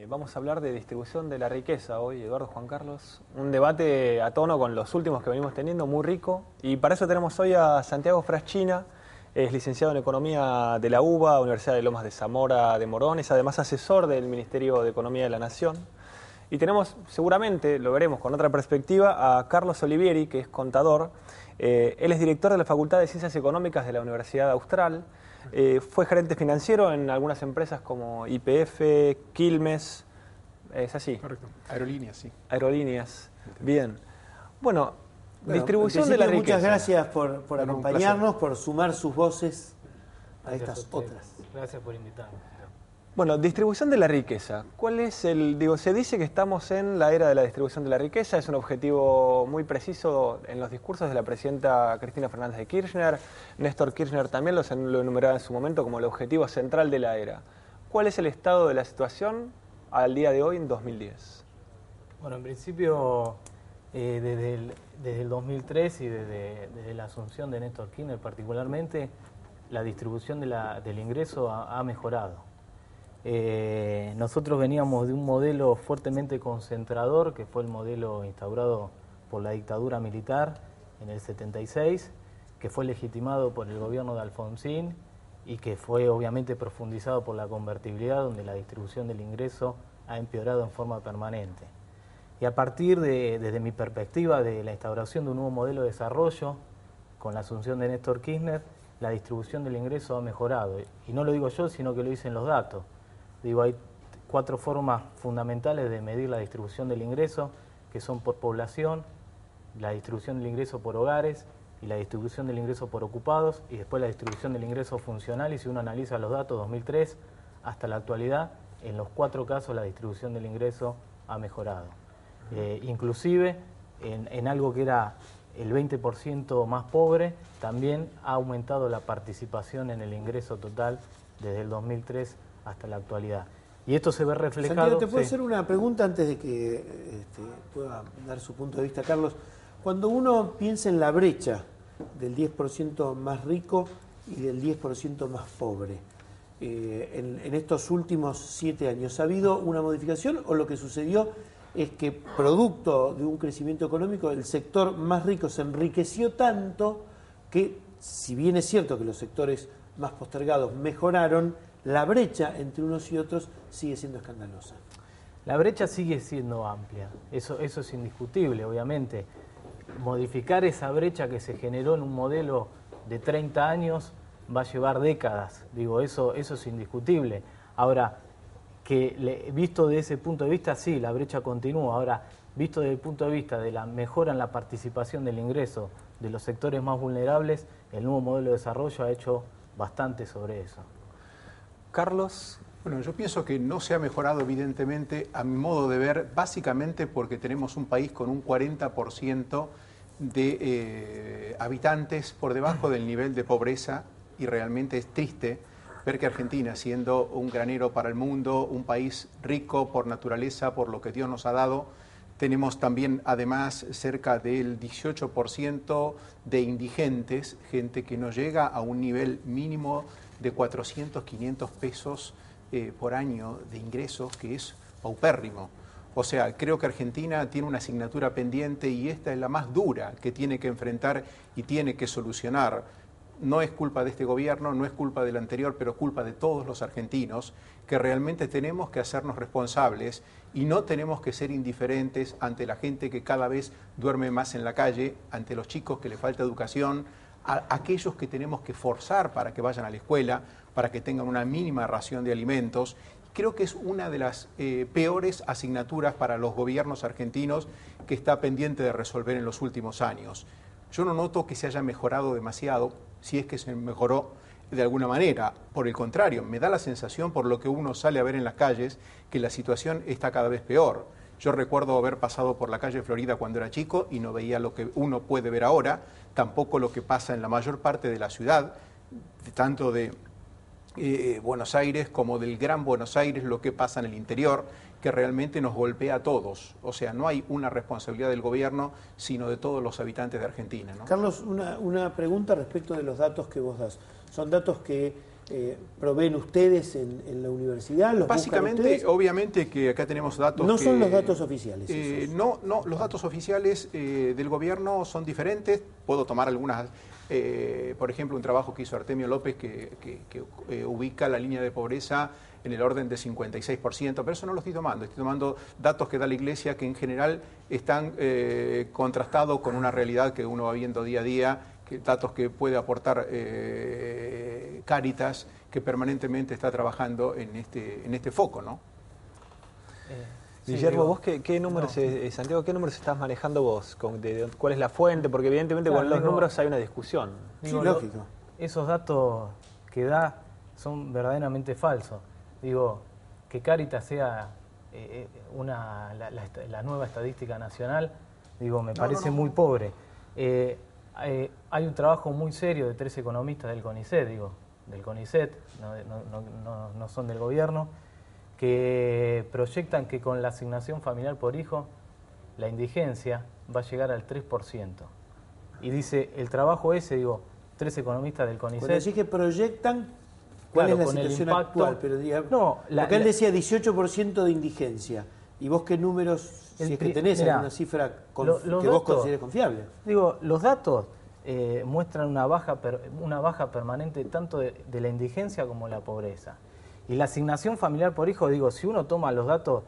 Vamos a hablar de distribución de la riqueza hoy, Eduardo, Juan Carlos. Un debate a tono con los últimos que venimos teniendo, muy rico. Y para eso tenemos hoy a Santiago Fraschina, es licenciado en Economía de la UBA, Universidad de Lomas de Zamora de Morones, además asesor del Ministerio de Economía de la Nación. Y tenemos, seguramente, lo veremos con otra perspectiva, a Carlos Olivieri, que es contador. Él es director de la Facultad de Ciencias Económicas de la Universidad Austral. Fue gerente financiero en algunas empresas como YPF, Quilmes, ¿es así? Correcto. Aerolíneas, sí. Aerolíneas, bien. Bueno, distribución de la riqueza. Muchas gracias por acompañarnos, por sumar sus voces a estas otras. Gracias por invitarme. Bueno, distribución de la riqueza. ¿Cuál es el...? Se dice que estamos en la era de la distribución de la riqueza, es un objetivo muy preciso en los discursos de la presidenta Cristina Fernández de Kirchner. Néstor Kirchner también lo enumeraba en su momento como el objetivo central de la era. ¿Cuál es el estado de la situación al día de hoy, en 2010? Bueno, en principio, desde el 2003 y desde la asunción de Néstor Kirchner particularmente, la distribución del ingreso ha mejorado. Nosotros veníamos de un modelo fuertemente concentrador, que fue el modelo instaurado por la dictadura militar en el 76, que fue legitimado por el gobierno de Alfonsín y que fue obviamente profundizado por la convertibilidad, donde la distribución del ingreso ha empeorado en forma permanente. Y a partir desde mi perspectiva, de la instauración de un nuevo modelo de desarrollo, con la asunción de Néstor Kirchner, la distribución del ingreso ha mejorado. Y no lo digo yo, sino que lo dicen los datos. Digo, hay 4 formas fundamentales de medir la distribución del ingreso, que son por población, la distribución del ingreso por hogares y la distribución del ingreso por ocupados, y después la distribución del ingreso funcional. Y si uno analiza los datos 2003 hasta la actualidad, en los 4 casos la distribución del ingreso ha mejorado. Inclusive en algo que era el 20% más pobre, también ha aumentado la participación en el ingreso total desde el 2003 hasta la actualidad. Y esto se ve reflejado... Santiago, ¿te puedo hacer una pregunta antes de que pueda dar su punto de vista, Carlos? Cuando uno piensa en la brecha del 10% más rico y del 10% más pobre, en estos últimos 7 años, ¿ha habido una modificación o lo que sucedió es que, producto de un crecimiento económico, el sector más rico se enriqueció tanto que, si bien es cierto que los sectores más postergados mejoraron, la brecha entre unos y otros sigue siendo escandalosa? La brecha sigue siendo amplia, eso es indiscutible, obviamente. Modificar esa brecha que se generó en un modelo de 30 años va a llevar décadas, digo, eso es indiscutible. Ahora, visto de ese punto de vista, sí, la brecha continúa. Ahora, visto desde el punto de vista de la mejora en la participación del ingreso de los sectores más vulnerables, el nuevo modelo de desarrollo ha hecho bastante sobre eso. Carlos. Bueno, yo pienso que no se ha mejorado, evidentemente, a mi modo de ver, básicamente porque tenemos un país con un 40% de habitantes por debajo del nivel de pobreza, y realmente es triste ver que Argentina, siendo un granero para el mundo, un país rico por naturaleza, por lo que Dios nos ha dado, tenemos también, además, cerca del 18% de indigentes, gente que no llega a un nivel mínimo de 400, 500 pesos por año de ingresos, que es paupérrimo. O sea, creo que Argentina tiene una asignatura pendiente y esta es la más dura que tiene que enfrentar y tiene que solucionar. No es culpa de este gobierno, no es culpa del anterior, pero culpa de todos los argentinos, que realmente tenemos que hacernos responsables y no tenemos que ser indiferentes ante la gente que cada vez duerme más en la calle, ante los chicos que les falta educación, a aquellos que tenemos que forzar para que vayan a la escuela, para que tengan una mínima ración de alimentos. Creo que es una de las peores asignaturas para los gobiernos argentinos que está pendiente de resolver en los últimos años. Yo no noto que se haya mejorado demasiado, si es que se mejoró de alguna manera. Por el contrario, me da la sensación, por lo que uno sale a ver en las calles, que la situación está cada vez peor. Yo recuerdo haber pasado por la calle Florida cuando era chico y no veía lo que uno puede ver ahora, tampoco lo que pasa en la mayor parte de la ciudad, tanto de Buenos Aires como del Gran Buenos Aires, lo que pasa en el interior, que realmente nos golpea a todos. O sea, no hay una responsabilidad del gobierno, sino de todos los habitantes de Argentina, ¿no? Carlos, una pregunta respecto de los datos que vos das. Son datos que proveen ustedes en la universidad? ¿Los Básicamente, buscan ustedes? Obviamente que acá tenemos datos No que, son los datos oficiales. Esos. no, los datos oficiales del gobierno son diferentes. Puedo tomar algunas, por ejemplo, un trabajo que hizo Artemio López que ubica la línea de pobreza en el orden de 56%, pero eso no lo estoy tomando datos que da la Iglesia que en general están contrastados con una realidad que uno va viendo día a día, datos que puede aportar Cáritas, que permanentemente está trabajando en este foco, ¿no? Guillermo, vos qué números, Santiago, ¿qué números estás manejando vos? ¿Cuál es la fuente? Porque evidentemente con los números hay una discusión. Sí, lógico. Esos datos que da son verdaderamente falsos. Digo, que Cáritas sea la nueva estadística nacional, digo, me parece muy pobre. Hay un trabajo muy serio de 3 economistas del CONICET, no son del gobierno, que proyectan que con la asignación familiar por hijo, la indigencia va a llegar al 3%. Y dice, el trabajo ese, 3 economistas del CONICET... Cuando decís que proyectan, ¿cuál es la situación actual? Pero porque él decía 18% de indigencia. ¿Y vos qué números, si es que tenés alguna cifra que vos consideres confiable? Los datos muestran una baja permanente tanto de la indigencia como la pobreza. Y la asignación familiar por hijo, si uno toma los datos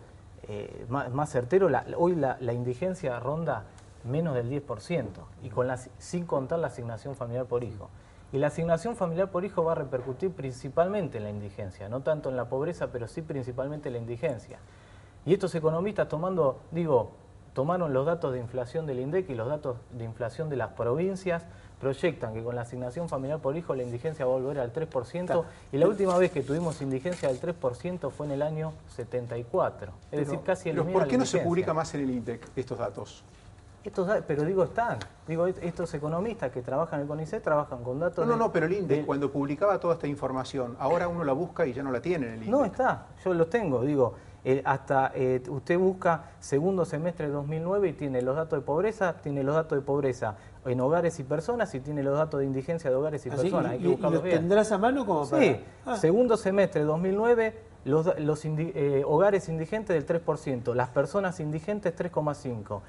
más certeros, hoy la indigencia ronda menos del 10%, y sin contar la asignación familiar por hijo. Y la asignación familiar por hijo va a repercutir principalmente en la indigencia, no tanto en la pobreza, pero sí principalmente en la indigencia. Y estos economistas tomaron los datos de inflación del INDEC y los datos de inflación de las provincias, proyectan que con la asignación familiar por hijo la indigencia va a volver al 3%, claro. Y la última vez que tuvimos indigencia del 3% fue en el año 74. Es decir, casi elimina la indigencia. ¿Por qué no se publica más en el INDEC estos datos? Pero están. Estos economistas que trabajan en el CONICET trabajan con datos... No, pero el INDEC cuando publicaba toda esta información, ahora uno la busca y ya no la tiene en el INDEC. No está, yo los tengo, usted busca segundo semestre de 2009 y tiene los datos de pobreza, en hogares y personas y tiene los datos de indigencia de hogares y personas. Hay que buscarlos bien. ¿Tendrás a mano como para...? Sí, segundo semestre de 2009, los hogares indigentes del 3%, las personas indigentes 3,5%.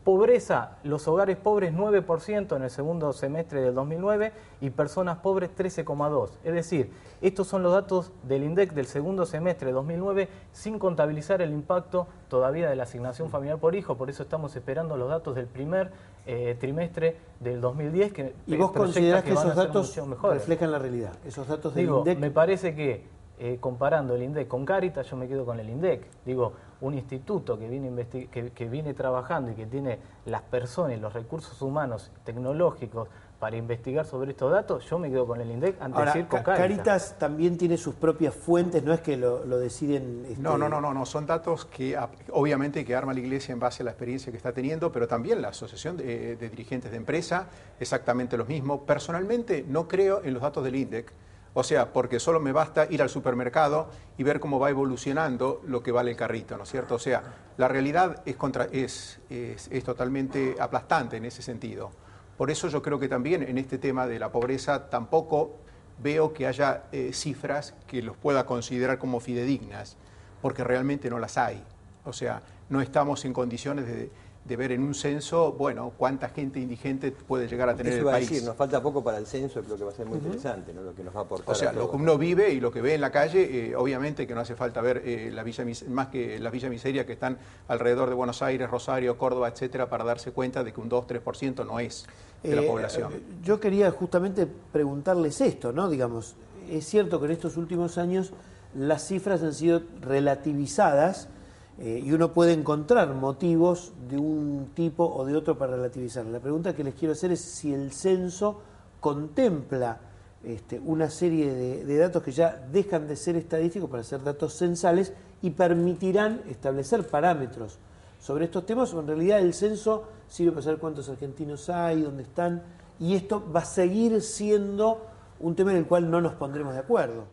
Pobreza, los hogares pobres 9% en el segundo semestre del 2009 y personas pobres 13,2%. Es decir, estos son los datos del INDEC del segundo semestre de 2009 sin contabilizar el impacto todavía de la asignación familiar por hijo. Por eso estamos esperando los datos del primer trimestre del 2010. ¿Y vos considerás que esos datos reflejan la realidad? Esos datos del INDEC... Me parece que comparando el INDEC con Cáritas, yo me quedo con el INDEC. Un instituto que viene trabajando y que tiene las personas y los recursos humanos tecnológicos para investigar sobre estos datos, yo me quedo con el INDEC antes de ir con Cáritas. Cáritas también tiene sus propias fuentes, no es que lo deciden... No, son datos que obviamente que arma la Iglesia en base a la experiencia que está teniendo, pero también la Asociación de Dirigentes de Empresa, exactamente lo mismo. Personalmente no creo en los datos del INDEC. O sea, porque solo me basta ir al supermercado y ver cómo va evolucionando lo que vale el carrito, ¿no es cierto? O sea, la realidad es totalmente aplastante en ese sentido. Por eso yo creo que también en este tema de la pobreza tampoco veo que haya cifras que los pueda considerar como fidedignas, porque realmente no las hay. O sea, no estamos en condiciones de ver en un censo, cuánta gente indigente puede llegar a tener el país. Decir, nos falta poco para el censo, creo que va a ser muy interesante, ¿no? Lo que nos va a aportar. O sea, lo que uno vive y lo que ve en la calle, obviamente que no hace falta ver más que las Villa Miseria que están alrededor de Buenos Aires, Rosario, Córdoba, etcétera, para darse cuenta de que un 2-3% no es de la población. Yo quería justamente preguntarles esto, ¿no? Digamos, es cierto que en estos últimos años las cifras han sido relativizadas, y uno puede encontrar motivos de un tipo o de otro para relativizar. La pregunta que les quiero hacer es si el censo contempla una serie de datos que ya dejan de ser estadísticos para ser datos censales y permitirán establecer parámetros sobre estos temas, o en realidad el censo sirve para saber cuántos argentinos hay, dónde están, y esto va a seguir siendo un tema en el cual no nos pondremos de acuerdo.